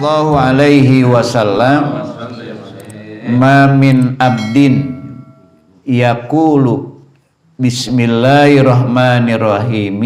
sallallahu alaihi wasallam, ma min abdin yaqulu bismillahirrahmanirrahim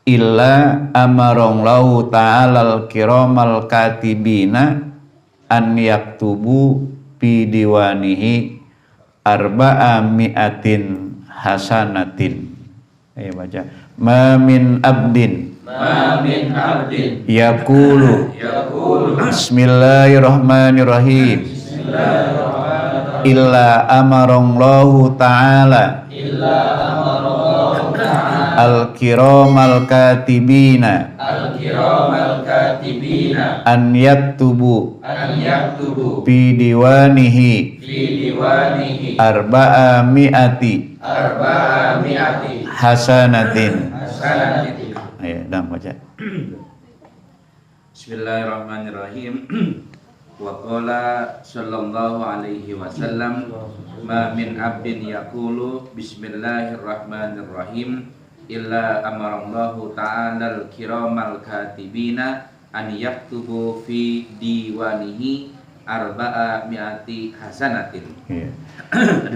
illa amarallahu ta'ala al-kiramal katibina an yaktubu fi diwanihi arba'a mi'atin hasanatin. Ayo baca. Ma min abdin yaqulu bismillahirrahmanirrahim illa amarallahu ta'ala al-kiramal katibina an yaktubu fi diwanihi arba'a mi'ati hasanatin. Ayo, dah baca. Bismillahirrahmanirrahim. Wa qala sallallahu alaihi wasallam, ma min abdin yaqulu bismillahirrahmanirrahim illa amarallahu ta'ala al-kiramal katibina an yaktubu fi diwanihi arba'a mi'ati hasanatin.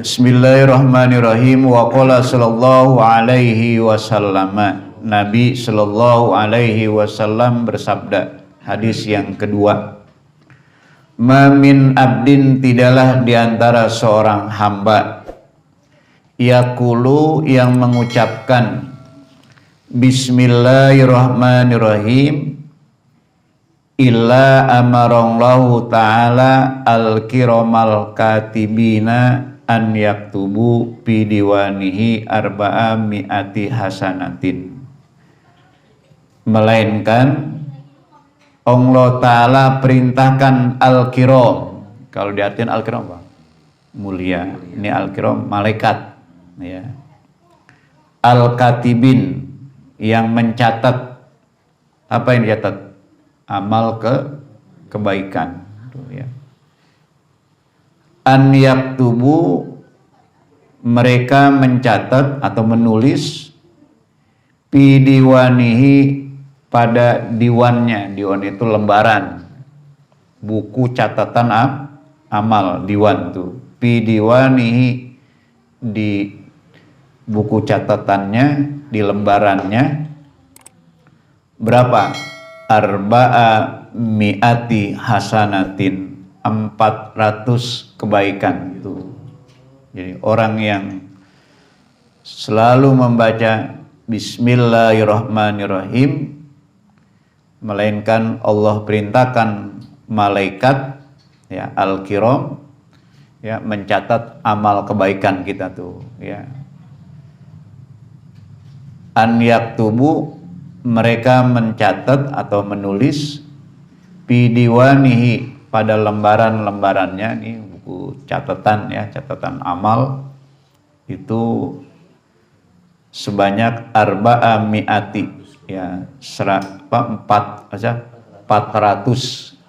Bismillahirrahmanirrahim. Wa qala sallallahu alaihi wasallam, Nabi sallallahu alaihi wasallam bersabda, hadis yang kedua, ma min abdin, tidaklah diantara seorang hamba, yaqulu, yang mengucapkan bismillahirrahmanirrahim illa amarallahu ta'ala al-kiramal katibina an yaktubu fi diwanihi arba'a mi'ati hasanatin, melainkan Allah Ta'ala perintahkan al-kiram. Kalau diartikan al-kiram apa? Mulia. Ini al-kiram malaikat, ya. Al-katibin, yang mencatat. Apa yang dicatat? Amal kebaikan, ya. An yaktubu, mereka mencatat atau menulis, fi diwanihi, pada diwannya. Diwan itu lembaran, buku catatan amal, diwan tuh. Fi diwanihi, di buku catatannya, di lembarannya, berapa? Arba'a mi'ati hasanatin, 400 kebaikan itu. Jadi orang yang selalu membaca bismillahirrahmanirrahim, melainkan Allah perintahkan malaikat, ya, al-kiram, ya, mencatat amal kebaikan kita tuh, ya. An yaktubu, mereka mencatat atau menulis, fi diwanihi, pada lembaran-lembarannya, ini buku catatan, ya, catatan amal itu sebanyak arba'a mi'ati, ya, 400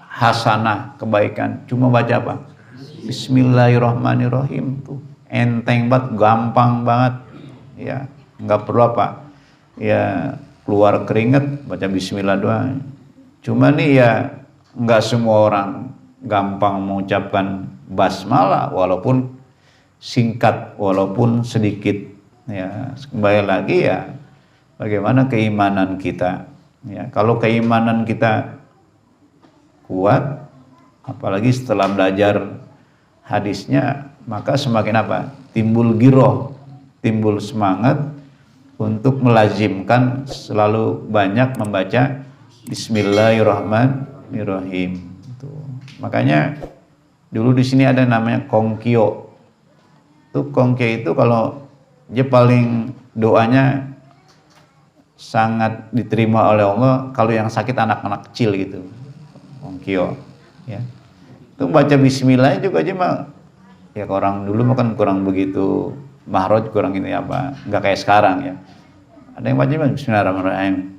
hasanah kebaikan. Cuma baca apa? Bismillahirrahmanirrahim tuh enteng banget, gampang banget, ya, nggak perlu apa, ya, keluar keringet baca bismillah doang. Cuma nih, ya, nggak semua orang gampang mengucapkan basmalah, walaupun singkat, walaupun sedikit, ya. Kembali lagi, ya, bagaimana keimanan kita, ya. Kalau keimanan kita kuat, apalagi setelah belajar hadisnya, maka semakin apa? Timbul giroh, timbul semangat untuk melazimkan selalu banyak membaca bismillahirrahmanirrahim. Tuh. Makanya dulu di sini ada namanya kongkio. Tuh kongkio itu kalau dia paling doanya sangat diterima oleh Allah kalau yang sakit anak-anak kecil gitu. Kongkio, ya. Itu baca bismillah juga aja mah, ya, orang dulu mah kan kurang begitu mahroj, kurang ini apa, nggak kayak sekarang, ya. Ada yang baca bismillahirrahmanirrahim,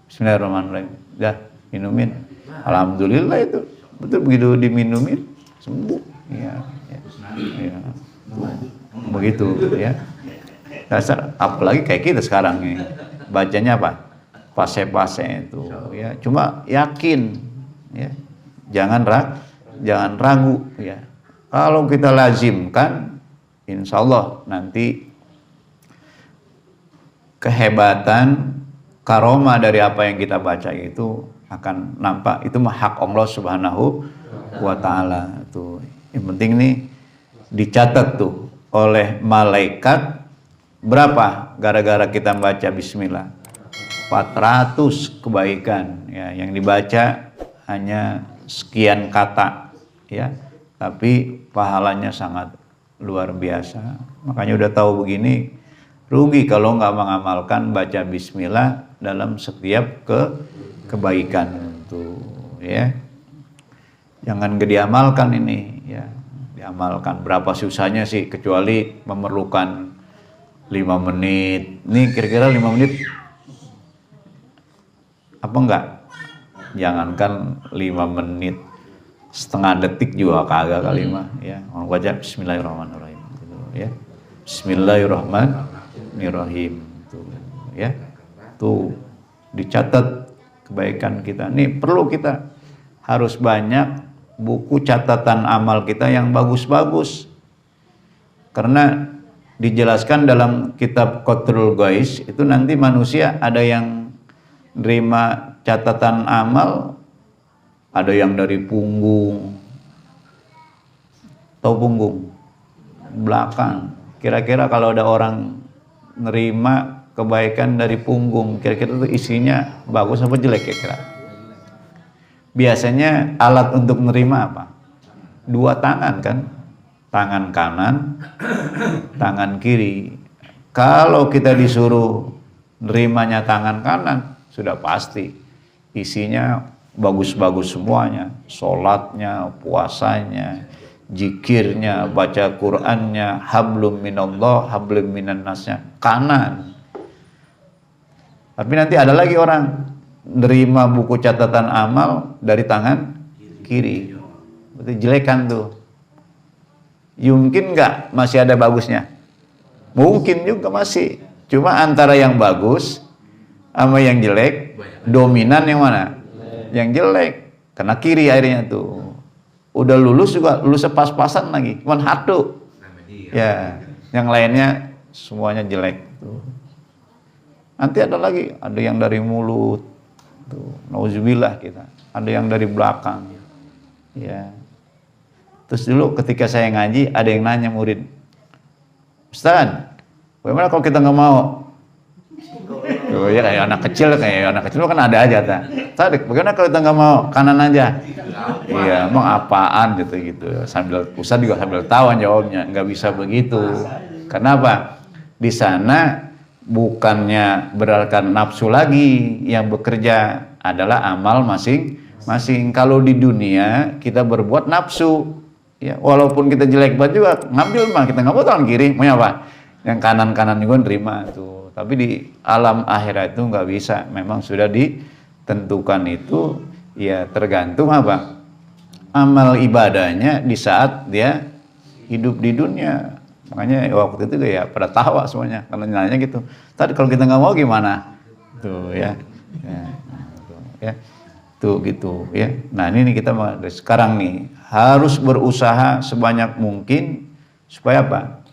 bismillahirrahmanirrahim, dah minumin, alhamdulillah, itu betul, begitu diminumin sembuh, ya, ya, ya. Begitu, ya. Dasar, apalagi kayak kita sekarang ini bacanya apa? Pase-pase itu, ya. Cuma yakin ya. Jangan ragu ya. Kalau kita lazimkan, insya Allah nanti kehebatan karomah dari apa yang kita baca itu akan nampak. Itu mah hak Allah Subhanahu wa ta'ala. Tuh, yang penting nih dicatat tuh oleh malaikat berapa gara-gara kita baca bismillah. 400 kebaikan ya, yang dibaca hanya sekian kata ya, tapi pahalanya sangat luar biasa. Makanya udah tahu begini, rugi kalau nggak mengamalkan baca bismillah dalam setiap kebaikan tuh ya. Jangan gak diamalkan ini ya, diamalkan. Berapa susahnya sih, kecuali memerlukan 5 menit. Nih kira-kira 5 menit apa enggak? Jangankan 5 menit, setengah detik juga kagak kali mah ya. Orang baca bismillahirrahmanirrahim gitu, ya. Bismillahirrahmanirrahim tuh ya. Tuh dicatat kebaikan kita. Nih perlu kita harus banyak buku catatan amal kita yang bagus-bagus. Karena dijelaskan dalam kitab Qatrul Ghais itu nanti manusia ada yang nerima catatan amal, ada yang dari punggung, atau punggung belakang. Kira-kira kalau ada orang nerima kebaikan dari punggung, kira-kira itu isinya bagus apa jelek kira-kira? Biasanya alat untuk nerima apa? 2 tangan kan? Tangan kanan, tangan kiri. Kalau kita disuruh nerimanya tangan kanan, sudah pasti isinya bagus-bagus semuanya. Sholatnya, puasanya, zikirnya, baca Qur'annya, hablum minallah, hablum minan nasnya, kanan. Tapi nanti ada lagi orang nerima buku catatan amal dari tangan kiri. Berarti jelekan tuh. Mungkin nggak masih ada bagusnya? Mungkin juga masih. Cuma antara yang bagus sama yang jelek, dominan yang mana? Yang jelek. Karena kiri akhirnya tuh. Udah lulus juga lulus pas-pasan lagi, cuman satu. Ya, yang lainnya semuanya jelek tuh. Nanti ada lagi, ada yang dari mulut tuh, nauzubillah kita. Ada yang dari belakang. Ya. Terus dulu ketika saya ngaji, ada yang nanya murid, Ustaz, bagaimana kalau kita nggak mau? Tuh, ya kayak anak kecil kan ada aja ta. Tadi bagaimana kalau kita nggak mau kanan aja? Iya, emang apaan gitu. Sambil Ustaz juga sambil tahu jawabnya, nggak bisa begitu. Kenapa? Di sana bukannya berarti nafsu lagi yang bekerja, adalah amal masing-masing. Kalau di dunia kita berbuat nafsu, ya walaupun kita jelek banget juga ngambil mah, kita nggak mau tangan kiri, mau apa? Yang kanan juga nerima tuh. Tapi di alam akhirat itu nggak bisa, memang sudah ditentukan itu, ya tergantung apa? Amal ibadahnya di saat dia hidup di dunia. Makanya waktu itu ya pada tawa semuanya karena nanya gitu. Tadi kalau kita nggak mau gimana? Tuh ya. Tuh gitu ya. Nah ini kita sekarang nih harus berusaha sebanyak mungkin supaya apa?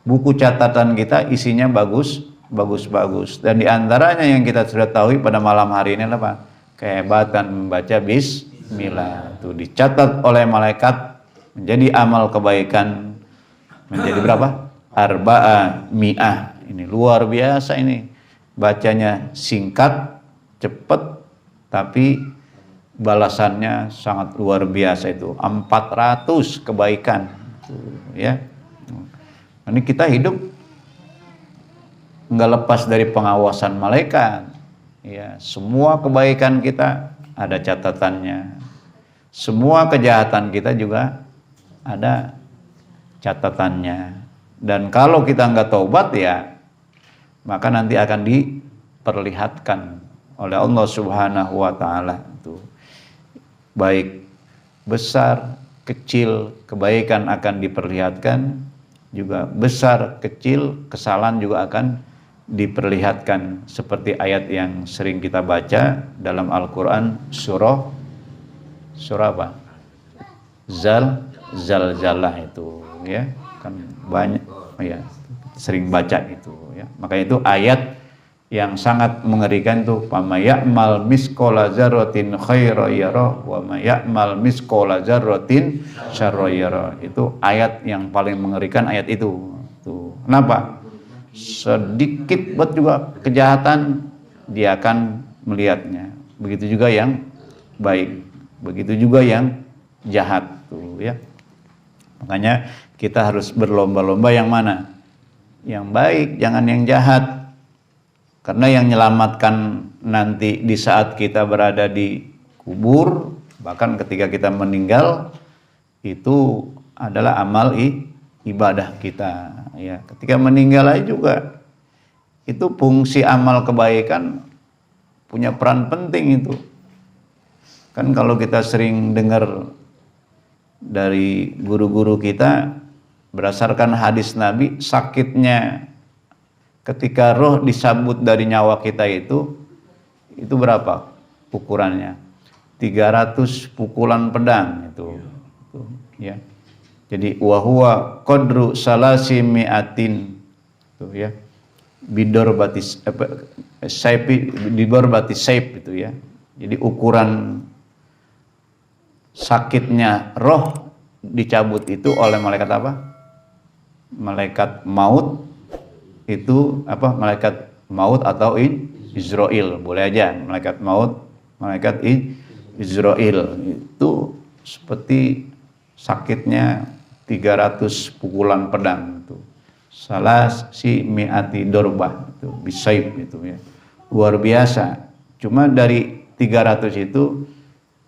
Buku catatan kita isinya bagus. Dan diantaranya yang kita sudah tahu pada malam hari ini apa? Kehebatan membaca bismillah. Tuh dicatat oleh malaikat menjadi amal kebaikan. Menjadi berapa? Arba'a mi'ah. Ini luar biasa ini. Bacanya singkat, cepat, tapi balasannya sangat luar biasa itu. 400 kebaikan. Ya. Ini kita hidup nggak lepas dari pengawasan malaikat. Ya, semua kebaikan kita ada catatannya. Semua kejahatan kita juga ada catatannya. Dan kalau kita nggak taubat ya, maka nanti akan diperlihatkan oleh Allah Subhanahu wa ta'ala itu. Baik besar, kecil, kebaikan akan diperlihatkan, juga besar, kecil, kesalahan juga akan diperlihatkan, seperti ayat yang sering kita baca dalam Al-Quran surah Surah apa? Zalzalah itu ya. Kan banyak ya, sering baca itu ya. Makanya itu ayat yang sangat mengerikan tuh, "Fama ya'mal misqala dzarratin khairan yara wa ma ya'mal misqala dzarratin syarran yara." Itu ayat yang paling mengerikan, ayat itu. Tuh. Kenapa? Sedikit buat juga kejahatan dia akan melihatnya. Begitu juga yang baik, begitu juga yang jahat tuh ya. Makanya kita harus berlomba-lomba yang mana? Yang baik, jangan yang jahat. Karena yang menyelamatkan nanti di saat kita berada di kubur, bahkan ketika kita meninggal, itu adalah amal ibadah kita. Ya, ketika meninggal aja juga, itu fungsi amal kebaikan punya peran penting itu. Kan kalau kita sering dengar dari guru-guru kita, berdasarkan hadis Nabi, sakitnya ketika roh disabut dari nyawa kita itu berapa ukurannya? 300 pukulan pedang itu ya. Jadi wahwa qadru salasi mi'atin itu ya. Bidor batis saipi bidor batis saip itu ya. Jadi ukuran sakitnya roh dicabut itu oleh malaikat apa? Malaikat maut. Itu apa? Malaikat maut atau Israel, boleh aja malaikat maut, malaikat Israel itu seperti sakitnya 300 pukulan pedang itu. Salah si mi'ati dorbah itu bisaib itu ya. Luar biasa. Cuma dari 300 itu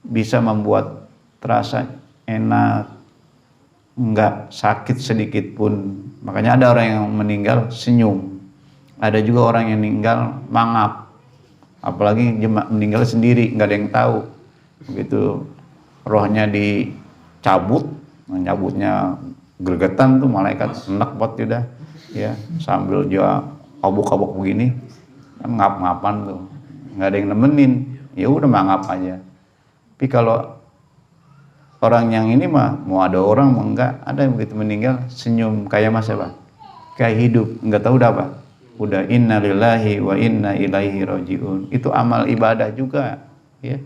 bisa membuat terasa enak, enggak sakit sedikit pun. Makanya ada orang yang meninggal senyum, ada juga orang yang meninggal mangap, apalagi meninggal sendiri, nggak ada yang tahu. Begitu rohnya dicabut, nyabutnya gregetan tuh malaikat enak banget udah ya, sambil dia kabuk-kabuk begini kan ngap-ngapan tuh, nggak ada yang nemenin, ya udah mangap aja. Tapi kalau orang yang ini mah mau ada orang mau enggak, ada yang begitu meninggal senyum kayak mas apa? Kayak hidup, enggak tahu udah apa. Udah innalillahi wa inna ilaihi rajiun. Itu amal ibadah juga ya,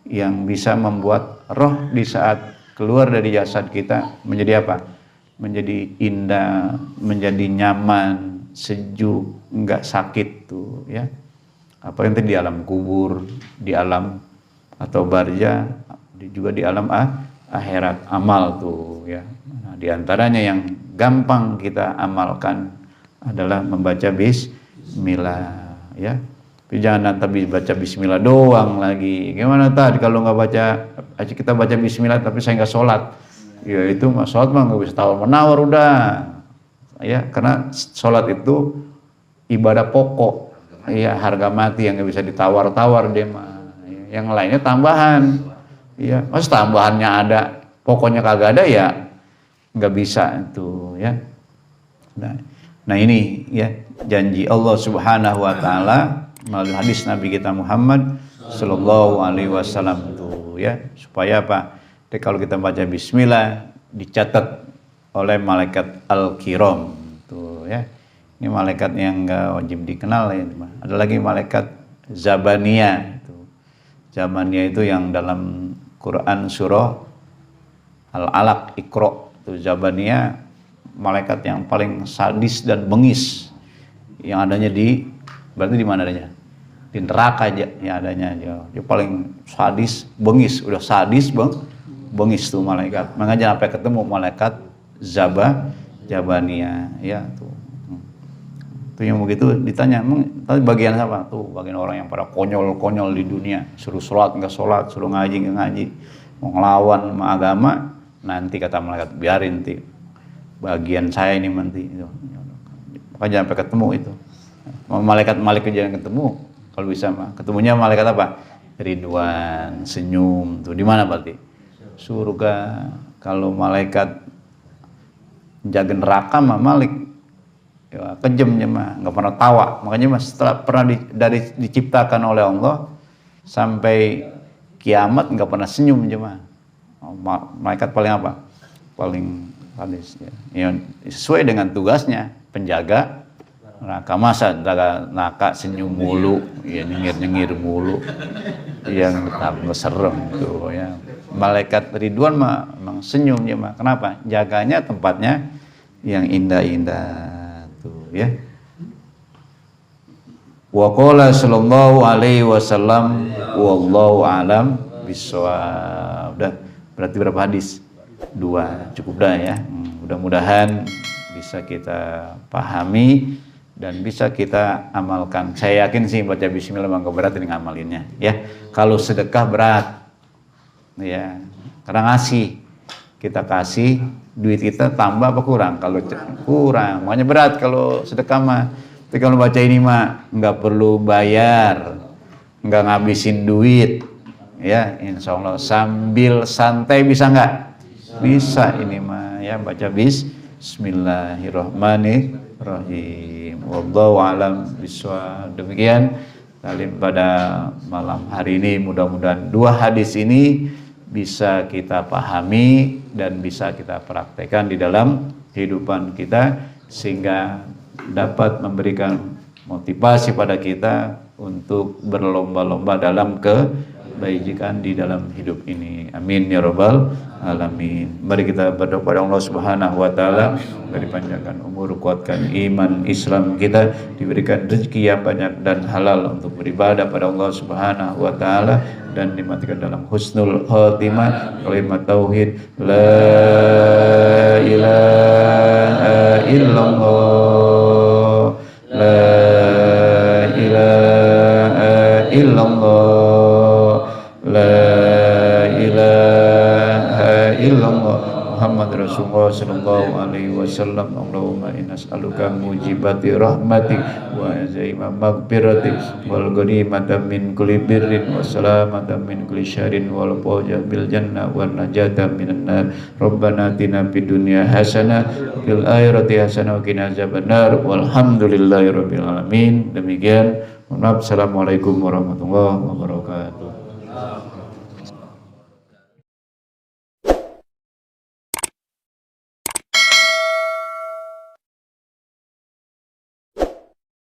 yang bisa membuat roh di saat keluar dari jasad kita menjadi apa? Menjadi indah, menjadi nyaman, sejuk, enggak sakit tuh ya. Apa yang tadi di alam kubur, di alam atau barja, juga di alam akhirat amal tuh ya. Nah, di antaranya yang gampang kita amalkan adalah membaca bismillah ya. Tapi jangan nanti baca bismillah doang lagi. Gimana tadi kalau nggak baca, kita baca bismillah tapi saya nggak sholat, ya itu mah sholat mah nggak bisa tawar menawar udah ya. Karena sholat itu ibadah pokok ya, harga mati yang nggak bisa ditawar-tawar dia mah. Yang lainnya tambahan. Iya, mas tambahannya ada, pokoknya kagak ada ya nggak bisa itu ya. Nah ini ya janji Allah Subhanahu Wa Taala melalui hadis Nabi kita Muhammad Sallallahu Alaihi Wasallam itu ya, supaya apa? Jadi kalau kita baca Bismillah dicatat oleh malaikat Al-Kiram tuh ya. Ini malaikat yang nggak wajib dikenal ya. Ada lagi malaikat Zabaniyah itu. Zabaniyah itu yang dalam Quran surah Al-Alaq Iqra itu Zabaniyah, malaikat yang paling sadis dan bengis yang adanya berarti di mana adanya? Di neraka aja ya adanya dia paling sadis, bengis, udah sadis bengis tuh malaikat. Makanya sampai ketemu malaikat Zabaniyah ya tuh. Tuh yang begitu ditanya, tapi bagian apa? Tuh bagian orang yang pada konyol-konyol di dunia, suruh sholat nggak sholat, suruh ngaji nggak ngaji, mau ngelawan sama agama, nanti kata malaikat biarin nanti bagian saya ini nanti itu. Maka jangan sampai ketemu itu. Malaikat jangan ketemu, kalau bisa mah ketemunya malaikat apa? Ridwan, senyum tuh di mana berarti? Surga. Kalau malaikat jaga neraka mah Malik ya, kejamnya mah nggak pernah tawa. Makanya mas setelah pernah diciptakan oleh Allah sampai kiamat nggak pernah senyum jemaah. Malaikat paling apa? Paling sadis ya. Yang sesuai dengan tugasnya penjaga neraka. Masa neraka senyum mulu, ya nyengir mulu, yang tambah serem tuh ya. Malaikat Ridwan mah memang senyum ya mah. Kenapa? Jaganya tempatnya yang indah-indah tuh ya. Wa qala sallallahu alaihi wasallam wallahu alam bisawab. Udah berarti berapa hadis? 2 cukup dah ya. Mudah-mudahan bisa kita pahami dan bisa kita amalkan. Saya yakin sih baca bismillah memang berat ini ngamalinnya ya. Kalau sedekah berat ya, karena ngasih, kita kasih duit kita tambah apa kurang? Kalau kurang, makanya berat kalau sedekah mah. Tapi kalau baca ini mah nggak perlu bayar, nggak ngabisin duit ya, insya Allah sambil santai bisa nggak? Bisa ini mah ya, baca Bismillahirrahmanirrahim. Wallahu alam bishawab. Demikian talim pada malam hari ini, mudah-mudahan 2 hadis ini bisa kita pahami dan bisa kita praktekkan di dalam kehidupan kita sehingga dapat memberikan motivasi pada kita untuk berlomba-lomba dalam kebaikan di dalam hidup ini. Amin ya rabbal alamin. Mari kita berdoa kepada Allah Subhanahu wa taala, dipanjangkan umur, kuatkan iman Islam kita, diberikan rezeki yang banyak dan halal untuk beribadah pada Allah Subhanahu wa taala dan dimatikan dalam husnul khatimah, kalimat tauhid la ilaha illallah, la ilaha illallah, la ilaha illallah, Muhammad Rasulullah sallallahu alaihi wasallam. Allahumma inna nas'aluka mujibati rahmatik wa azaima maghfiratik wal ghanimata min kulli birrin wa salamata min kulli syarrin wal fawza bil jannah wan najata minan nar. Rabbana atina fid dunya hasanah fil akhirati hasanah wa qina azabannar. Walhamdulillahirabbil alamin. Demikian. Assalamualaikum warahmatullahi wabarakatuh.